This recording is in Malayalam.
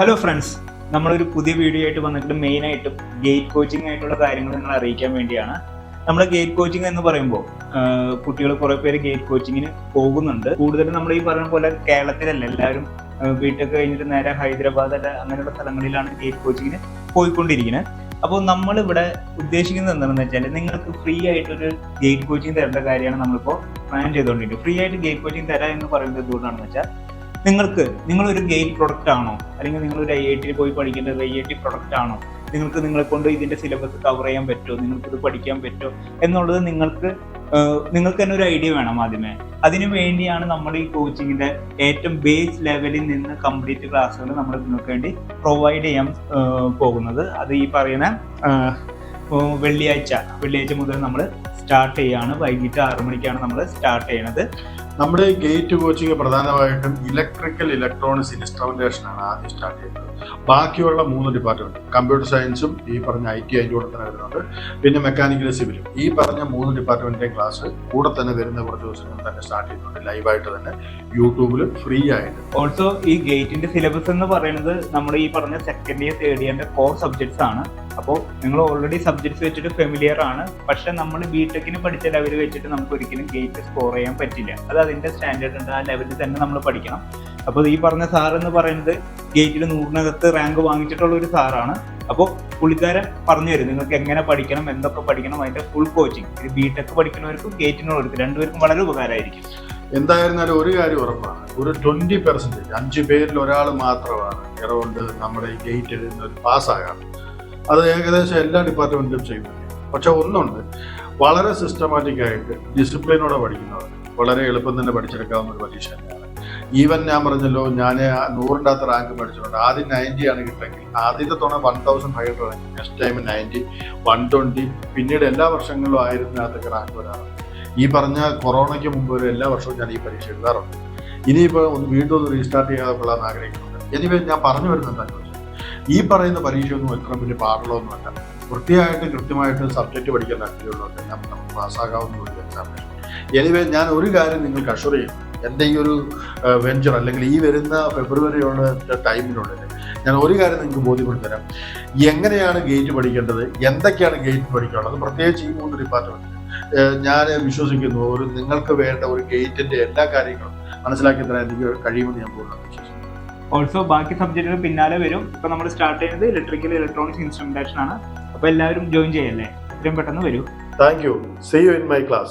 ഹലോ ഫ്രണ്ട്സ്, നമ്മളൊരു പുതിയ വീഡിയോ ആയിട്ട് വന്നിട്ട് മെയിനായിട്ടും ഗേറ്റ് കോച്ചിങ് ആയിട്ടുള്ള കാര്യങ്ങൾ നിങ്ങൾ അറിയിക്കാൻ വേണ്ടിയാണ്. നമ്മൾ ഗേറ്റ് കോച്ചിങ് എന്ന് പറയുമ്പോൾ കുട്ടികൾ കുറേ പേര് ഗേറ്റ് കോച്ചിങ്ങിന് പോകുന്നുണ്ട്. കൂടുതലും നമ്മൾ ഈ പറയുന്ന പോലെ കേരളത്തിലല്ല, എല്ലാവരും ബിടെക് കഴിഞ്ഞിട്ട് നേരെ ഹൈദരാബാദ് അല്ല അങ്ങനെയുള്ള സ്ഥലങ്ങളിലാണ് ഗേറ്റ് കോച്ചിങ്ങിന് പോയിക്കൊണ്ടിരിക്കുന്നത്. അപ്പോൾ നമ്മളിവിടെ ഉദ്ദേശിക്കുന്നത് എന്താണെന്ന് വെച്ചാൽ നിങ്ങൾക്ക് ഫ്രീ ആയിട്ടൊരു ഗേറ്റ് കോച്ചിങ് തരേണ്ട കാര്യമാണ് നമ്മളിപ്പോൾ പ്ലാൻ ചെയ്തുകൊണ്ടിരിക്കുന്നത്. ഫ്രീ ആയിട്ട് ഗേറ്റ് കോച്ചിങ് തരാം എന്ന് പറയുന്നത് എന്തുകൊണ്ടാണെന്ന് വെച്ചാൽ നിങ്ങളൊരു ഗെയിൽ പ്രൊഡക്റ്റ് ആണോ, അല്ലെങ്കിൽ നിങ്ങളൊരു IIT പോയി പഠിക്കേണ്ട ഒരു IIT പ്രൊഡക്റ്റ് ആണോ, നിങ്ങളെ കൊണ്ട് ഇതിന്റെ സിലബസ് കവർ ചെയ്യാൻ പറ്റുമോ, നിങ്ങൾക്ക് ഇത് പഠിക്കാൻ പറ്റുമോ എന്നുള്ളത് നിങ്ങൾക്ക് തന്നെ ഒരു ഐഡിയ വേണം ആദ്യമേ. അതിനു വേണ്ടിയാണ് നമ്മൾ ഈ കോച്ചിങ്ങിന്റെ ഏറ്റവും ബേസ് ലെവലിൽ നിന്ന് കംപ്ലീറ്റ് ക്ലാസ്സുകൾ നമ്മൾ നിങ്ങൾക്ക് വേണ്ടി പ്രൊവൈഡ് ചെയ്യാൻ പോകുന്നത്. അത് ഈ പറയുന്ന വെള്ളിയാഴ്ച മുതൽ നമ്മൾ സ്റ്റാർട്ട് ചെയ്യാണ്. വൈകിട്ട് 6 മണിക്കാണ് നമ്മൾ സ്റ്റാർട്ട് ചെയ്യണത്. നമ്മുടെ ഗേറ്റ് കോച്ചിങ് പ്രധാനമായിട്ടും ഇലക്ട്രോണിക്സ് ഇൻസ്ട്രുമെന്റേഷൻ ആണ് ആദ്യം സ്റ്റാർട്ട് ചെയ്യുന്നത്. ബാക്കിയുള്ള 3 ഡിപ്പാർട്ട്മെന്റ്, കമ്പ്യൂട്ടർ സയൻസും ഈ പറഞ്ഞ IT അതിൻ്റെ കൂടെ തന്നെ വരുന്നുണ്ട്, പിന്നെ മെക്കാനിക്കൽ സിവിലും, ഈ പറഞ്ഞ 3 ഡിപ്പാർട്ട്മെന്റിന്റെ ക്ലാസ് കൂടെ തന്നെ വരുന്ന കുറച്ച് ദിവസങ്ങൾ തന്നെ സ്റ്റാർട്ട് ചെയ്യുന്നുണ്ട്. ലൈവായിട്ട് തന്നെ യൂട്യൂബിൽ ഫ്രീ ആയിട്ട്. ഓൾസോ ഈ ഗേറ്റിന്റെ സിലബസ് എന്ന് പറയുന്നത് നമ്മൾ ഈ പറഞ്ഞ സെക്കൻഡ് ഇയർ തേർഡ് ഇയറിന്റെ കോർ സബ്ജക്ട്സ് ആണ്. അപ്പോൾ നിങ്ങൾ ഓൾറെഡി സബ്ജക്ട്സ് വെച്ചിട്ട് ഫെമിലിയർ ആണ്. പക്ഷെ നമ്മൾ ബിടെക്കിന് പഠിച്ച ലെവൽ വെച്ചിട്ട് നമുക്ക് ഒരിക്കലും ഗേറ്റ് സ്കോർ ചെയ്യാൻ പറ്റില്ല. അത് അതിന്റെ സ്റ്റാൻഡേർഡ് ഉണ്ട്, ആ ലെവലിൽ തന്നെ നമ്മൾ പഠിക്കണം. അപ്പോൾ ഈ പറഞ്ഞ സാർ എന്ന് പറയുന്നത് ഗേറ്റിൽ 100-നകത്ത് റാങ്ക് വാങ്ങിച്ചിട്ടുള്ള ഒരു സാറാണ്. അപ്പോൾ പുള്ളിക്കാരൻ പറഞ്ഞു തരും നിങ്ങൾക്ക് എങ്ങനെ പഠിക്കണം, എന്തൊക്കെ പഠിക്കണം, അതിന്റെ ഫുൾ കോച്ചിങ്. ഇത് ബിടെക് പഠിക്കുന്നവർക്കും ഗേറ്റിനുള്ളവർക്കും രണ്ടുപേർക്കും വളരെ ഉപകാരമായിരിക്കും. എന്തായിരുന്നാലും ഒരു കാര്യം ഉറപ്പാണ്, ഒരു 20%, 5 പേരിൽ ഒരാൾ മാത്രമാണ് എറൗണ്ട് നമ്മുടെ ഈ ഗേറ്റിൽ നിന്ന് പാസ്സാകാറ്. അത് ഏകദേശം എല്ലാ ഡിപ്പാർട്ട്മെന്റിലും ചെയ്യുന്നുണ്ട്. പക്ഷെ ഒന്നുണ്ട്, വളരെ സിസ്റ്റമാറ്റിക് ആയിട്ട് ഡിസിപ്ലിനോടെ പഠിക്കുന്നവർ വളരെ എളുപ്പം തന്നെ പഠിച്ചെടുക്കാവുന്ന ഒരു പരീക്ഷ തന്നെയാണ്. ഈവൻ ഞാൻ പറഞ്ഞല്ലോ, ഞാൻ 100-ന്റെ അകത്ത് റാങ്ക് മേടിച്ചിട്ടുണ്ട്. ആദ്യം 90 ആണ് കിട്ടുമെങ്കിൽ ആദ്യത്തെ തവണ 1500 റാങ്ക്, നെക്സ്റ്റ് ടൈം 90, 120, പിന്നീട് എല്ലാ വർഷങ്ങളിലും 1000-നകത്തൊക്കെ റാങ്ക് വരാറുണ്ട്. ഈ പറഞ്ഞ കൊറോണയ്ക്ക് മുമ്പ് വരെ എല്ലാ വർഷവും ഞാൻ ഈ പരീക്ഷ എഴുതാറുണ്ട്. ഇനിയിപ്പോൾ വീണ്ടും ഒന്ന് റീസ്റ്റാർട്ട് ചെയ്യാതെ കൊള്ളാമെന്ന് ആഗ്രഹിക്കുന്നുണ്ട്. എനിവേ ഞാൻ പറഞ്ഞു വരുന്നത് എന്താണെന്ന് വെച്ചാൽ, ഈ പറയുന്ന പരീക്ഷയൊന്നും എത്ര വലിയ പാടുള്ളതൊന്നുമല്ല. വൃത്തിയായിട്ട് കൃത്യമായിട്ട് സബ്ജക്റ്റ് പഠിക്കാൻ താല്പര്യമുള്ളവർക്ക് നമുക്ക് പാസ്സാകാവുന്ന ഒരു എക്സാമിനേഷൻ. എനിവേ ഞാൻ ഒരു കാര്യം നിങ്ങൾക്ക് അഷ്വർ ചെയ്യും, എൻ്റെ ഈ ഒരു വെഞ്ചർ അല്ലെങ്കിൽ ഈ വരുന്ന ഫെബ്രുവരിയുള്ള ടൈമിനുള്ളിൽ ഞാൻ ഒരു കാര്യം നിങ്ങൾക്ക് ബോധ്യപ്പെടുത്തി തരാം. എങ്ങനെയാണ് ഗേറ്റ് പഠിക്കേണ്ടത്, എന്തൊക്കെയാണ് ഗേറ്റ് പഠിക്കാനുള്ളത്, പ്രത്യേകിച്ച് ഈ 3 ഡിപ്പാർട്ട്മെന്റ് ഞാൻ വിശ്വസിക്കുന്നു നിങ്ങൾക്ക് വേണ്ട ഒരു ഗേറ്റിന്റെ എല്ലാ കാര്യങ്ങളും മനസ്സിലാക്കി തരാൻ എനിക്ക് കഴിയുമെന്ന് ഞാൻ പൂർണ്ണമായും വിശ്വസിക്കുന്നു. ഓൾസോ ബാക്കി സബ്ജക്റ്റുകൾ പിന്നാലെ വരും. ഇപ്പൊ നമ്മൾ സ്റ്റാർട്ട് ചെയ്യുന്നത് ഇലക്ട്രോണിക്സ് ഇൻസ്ട്രുമെന്റേഷൻ ആണ്. അപ്പൊ എല്ലാവരും ജോയിൻ ചെയ്യല്ലേ, എത്രയും പെട്ടെന്ന് വരൂ. Thank you. See you in my class.